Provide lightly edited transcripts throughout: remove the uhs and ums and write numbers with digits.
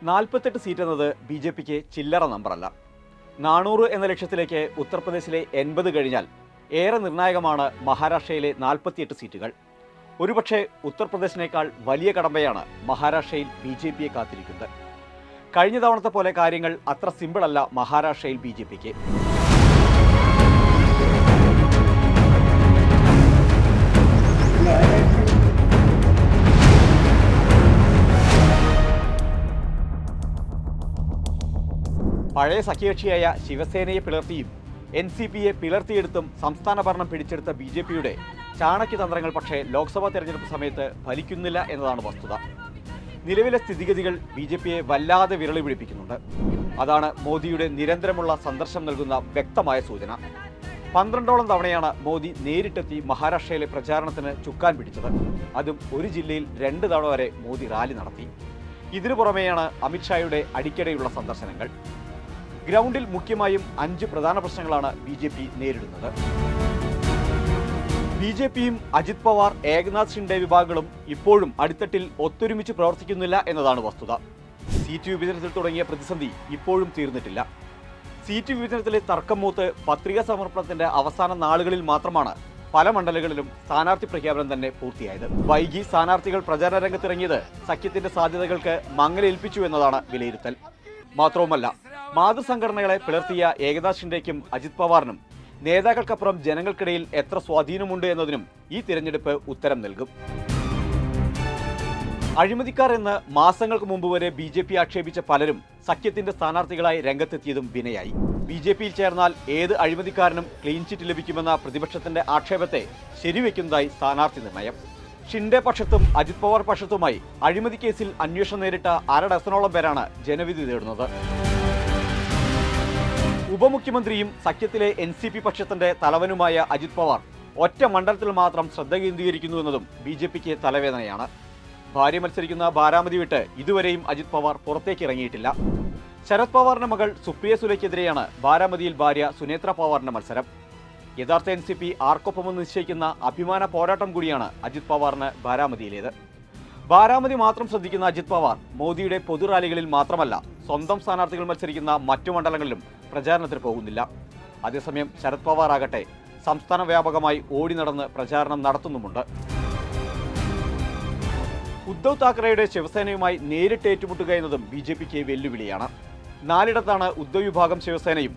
48 seat എന്നത് B J പിക്ക് ചില്ലറ നമ്പറല്ല. 400 എന്ന ലക്ഷ്യത്തിലേക്ക് ഉത്തർപ്രദേശിലെ 80 കഴിഞ്ഞാൽ ഏറെ നിർണായകമാണ് മഹാരാഷ്ട്രയിലെ 48 സീറ്റുകൾ. ഒരുപക്ഷെ ഉത്തർപ്രദേശിനേക്കാൾ വലിയ കടമ്പയാണ് മഹാരാഷ്ട്രയിൽ ബി ജെ പിയെ കാത്തിരിക്കുന്നത്. കഴിഞ്ഞ തവണത്തെ പോലെ കാര്യങ്ങൾ അത്ര സിമ്പിളല്ല മഹാരാഷ്ട്രയിൽ ബി ജെ പിക്ക്. പഴയ സഖ്യകക്ഷിയായ ശിവസേനയെ പിളർത്തിയും NCPയെ പിളർത്തിയെടുത്തും സംസ്ഥാന ഭരണം പിടിച്ചെടുത്ത ബി ജെ പിയുടെ ചാണക്യതന്ത്രങ്ങൾ പക്ഷേ ലോക്സഭാ തെരഞ്ഞെടുപ്പ് സമയത്ത് ഫലിക്കുന്നില്ല എന്നതാണ് വസ്തുത. നിലവിലെ സ്ഥിതിഗതികൾ ബി ജെ പിയെ വല്ലാതെ വിരളി പിടിപ്പിക്കുന്നുണ്ട്. അതാണ് മോദിയുടെ നിരന്തരമുള്ള സന്ദർശനം നൽകുന്ന വ്യക്തമായ സൂചന. 12ഓളം തവണയാണ് മോദി നേരിട്ടെത്തി മഹാരാഷ്ട്രയിലെ പ്രചാരണത്തിന് ചുക്കാൻ പിടിച്ചത്. അതും ഒരു ജില്ലയിൽ 2 തവണ വരെ മോദി റാലി നടത്തി. ഇതിനു പുറമെയാണ് അമിത്ഷായുടെ അടിക്കടെയുള്ള സന്ദർശനങ്ങൾ. ഗ്രൗണ്ടിൽ മുഖ്യമായും 5 പ്രധാന പ്രശ്നങ്ങളാണ് ബി ജെ പി നേരിടുന്നത്. ബി ജെ പിയും അജിത് പവാർ, ഏകനാഥ് ഷിൻഡെ വിഭാഗങ്ങളും ഇപ്പോഴും അടിത്തട്ടിൽ ഒത്തൊരുമിച്ച് പ്രവർത്തിക്കുന്നില്ല എന്നതാണ് വസ്തുത. സീറ്റ് വിഭജനത്തിൽ തുടങ്ങിയ പ്രതിസന്ധി ഇപ്പോഴും തീർന്നിട്ടില്ല. സീറ്റ് വിഭജനത്തിലെ തർക്കം മൂത്ത് പത്രികാ സമർപ്പണത്തിന്റെ അവസാന നാളുകളിൽ മാത്രമാണ് പല മണ്ഡലങ്ങളിലും സ്ഥാനാർത്ഥി പ്രഖ്യാപനം തന്നെ പൂർത്തിയായത്. വൈകി സ്ഥാനാർത്ഥികൾ പ്രചാരണ രംഗത്തിറങ്ങിയത് സഖ്യത്തിന്റെ സാധ്യതകൾക്ക് മങ്ങലേൽപ്പിച്ചു എന്നതാണ് വിലയിരുത്തൽ. മാത്രവുമല്ല, മാതൃസംഘടനകളെ പിളർത്തിയ ഏകനാഥ് ഷിൻഡെയ്ക്കും അജിത് പവാറിനും നേതാക്കൾക്കപ്പുറം ജനങ്ങൾക്കിടയിൽ എത്ര സ്വാധീനമുണ്ട് എന്നതിനും ഈ തിരഞ്ഞെടുപ്പ് ഉത്തരം നൽകും. അഴിമതിക്കാർ എന്ന് മാസങ്ങൾക്ക് മുമ്പ് വരെ ബി ജെ പി ആക്ഷേപിച്ച പലരും സഖ്യത്തിന്റെ സ്ഥാനാർത്ഥികളായി രംഗത്തെത്തിയതും വിനയായി. ബി ജെ പിയിൽ ചേർന്നാൽ ഏത് അഴിമതിക്കാരനും ക്ലീൻ ചിറ്റ് ലഭിക്കുമെന്ന പ്രതിപക്ഷത്തിന്റെ ആക്ഷേപത്തെ ശരിവെക്കുന്നതായി സ്ഥാനാർത്ഥി നിർണയം. ഷിൻഡെ പക്ഷത്തും അജിത് പവാർ പക്ഷത്തുമായി അഴിമതി കേസിൽ അന്വേഷണം നേരിട്ട 1/2 ഡസനോളം പേരാണ് ജനവിധി തേടുന്നത്. ഉപമുഖ്യമന്ത്രിയും സഖ്യത്തിലെ NCP പക്ഷത്തിന്റെ തലവനുമായ അജിത് പവാർ ഒറ്റ മണ്ഡലത്തിൽ മാത്രം ശ്രദ്ധ കേന്ദ്രീകരിക്കുന്നു എന്നതും ബി ജെ പിക്ക് തലവേദനയാണ്. ഭാര്യ മത്സരിക്കുന്ന ബാരാമതി വിട്ട് ഇതുവരെയും അജിത് പവാർ പുറത്തേക്ക് ഇറങ്ങിയിട്ടില്ല. ശരത് പവാറിന്റെ മകൾ സുപ്രിയ സുലെക്കെതിരെയാണ് ബാരാമതിയിൽ ഭാര്യ സുനേത്ര പവാറിന്റെ മത്സരം. യഥാർത്ഥ NCP ആർക്കൊപ്പമെന്ന് നിശ്ചയിക്കുന്ന അഭിമാന പോരാട്ടം കൂടിയാണ് അജിത് പവാറിന് ബാരാമതിയിലേത്. ബാരാമതി മാത്രം ശ്രദ്ധിക്കുന്ന അജിത് പവാർ മോദിയുടെ പൊതുറാലികളിൽ മാത്രമല്ല, സ്വന്തം സ്ഥാനാർത്ഥികൾ മത്സരിക്കുന്ന മറ്റു മണ്ഡലങ്ങളിലും പ്രചാരണത്തിന് പോകുന്നില്ല. അതേസമയം ശരത് പവാർ ആകട്ടെ സംസ്ഥാന വ്യാപകമായി ഓടി നടന്ന് പ്രചാരണം നടത്തുന്നുമുണ്ട്. ഉദ്ധവ് താക്കറെയുടെ ശിവസേനയുമായി നേരിട്ട് ഏറ്റുമുട്ടുക എന്നതും ബി ജെ പിക്ക് വെല്ലുവിളിയാണ്. 4 ഉദ്ധവ് വിഭാഗം ശിവസേനയും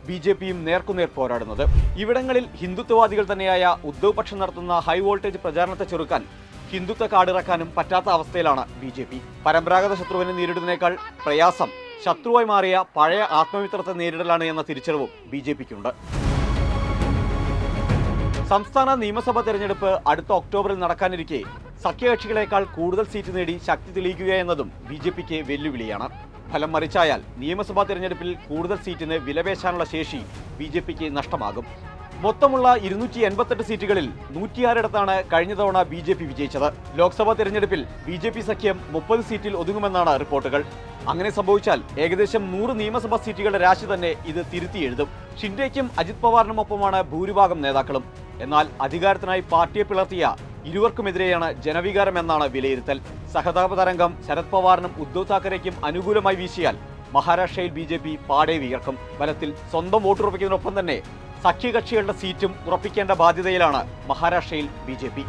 ബി ജെ പിയും നേർക്കുനേർ പോരാടുന്നത്. ഇവിടങ്ങളിൽ ഹിന്ദുത്വവാദികൾ തന്നെയായ ഉദ്ധവ് പക്ഷം നടത്തുന്ന ഹൈ വോൾട്ടേജ് പ്രചാരണത്തെ ചെറുക്കാൻ ഹിന്ദുത്വ കാടിറക്കാനും പറ്റാത്ത അവസ്ഥയിലാണ് ബി ജെ പി. പരമ്പരാഗത ശത്രുവിനെ നേരിടുന്നതിനേക്കാൾ പ്രയാസം ശത്രുവായി മാറിയ പഴയ ആത്മമിത്രത്തെ നേരിടലാണ് എന്ന തിരിച്ചറിവും ബി ജെ പിക്കുണ്ട്. സംസ്ഥാന നിയമസഭാ തെരഞ്ഞെടുപ്പ് അടുത്ത ഒക്ടോബറിൽ നടക്കാനിരിക്കെ സഖ്യകക്ഷികളെക്കാൾ കൂടുതൽ സീറ്റ് നേടി ശക്തി തെളിയിക്കുക എന്നതും ബി ജെ പിക്ക് വെല്ലുവിളിയാണ്. ഫലം മറിച്ചായാൽ നിയമസഭാ തെരഞ്ഞെടുപ്പിൽ കൂടുതൽ സീറ്റിന് വിലപേശാനുള്ള ശേഷി ബി ജെ പിക്ക് നഷ്ടമാകും. മൊത്തമുള്ള 288 സീറ്റുകളിൽ 106 കഴിഞ്ഞ തവണ ബി ജെ പി വിജയിച്ചത്. ലോക്സഭാ തെരഞ്ഞെടുപ്പിൽ ബി ജെ പി സഖ്യം 30 സീറ്റിൽ ഒതുങ്ങുമെന്നാണ് റിപ്പോർട്ടുകൾ. അങ്ങനെ സംഭവിച്ചാൽ ഏകദേശം 100 നിയമസഭാ സീറ്റുകളുടെ രാശി തന്നെ ഇത് തിരുത്തി എഴുതും. ഷിൻഡെയ്ക്കും അജിത് പവാറിനുമൊപ്പമാണ് ഭൂരിഭാഗം നേതാക്കളും. എന്നാൽ അധികാരത്തിനായി പാർട്ടിയെ പിളർത്തിയ ഇരുവർക്കുമെതിരെയാണ് ജനവികാരം എന്നാണ് വിലയിരുത്തൽ. സഹതാപ തരംഗം ശരത് പവാറിനും ഉദ്ധവ് താക്കറെയ്ക്കും അനുകൂലമായി വീശിയാൽ മഹാരാഷ്ട്രയിൽ ബി ജെ പി പാടെ വിയർക്കും. ഫലത്തിൽ സ്വന്തം വോട്ടുറപ്പിക്കുന്നതിനൊപ്പം തന്നെ സഖ്യകക്ഷികളുടെ സീറ്റും ഉറപ്പിക്കേണ്ട ബാധ്യതയിലാണ് മഹാരാഷ്ട്രയിൽ ബി ജെ പി.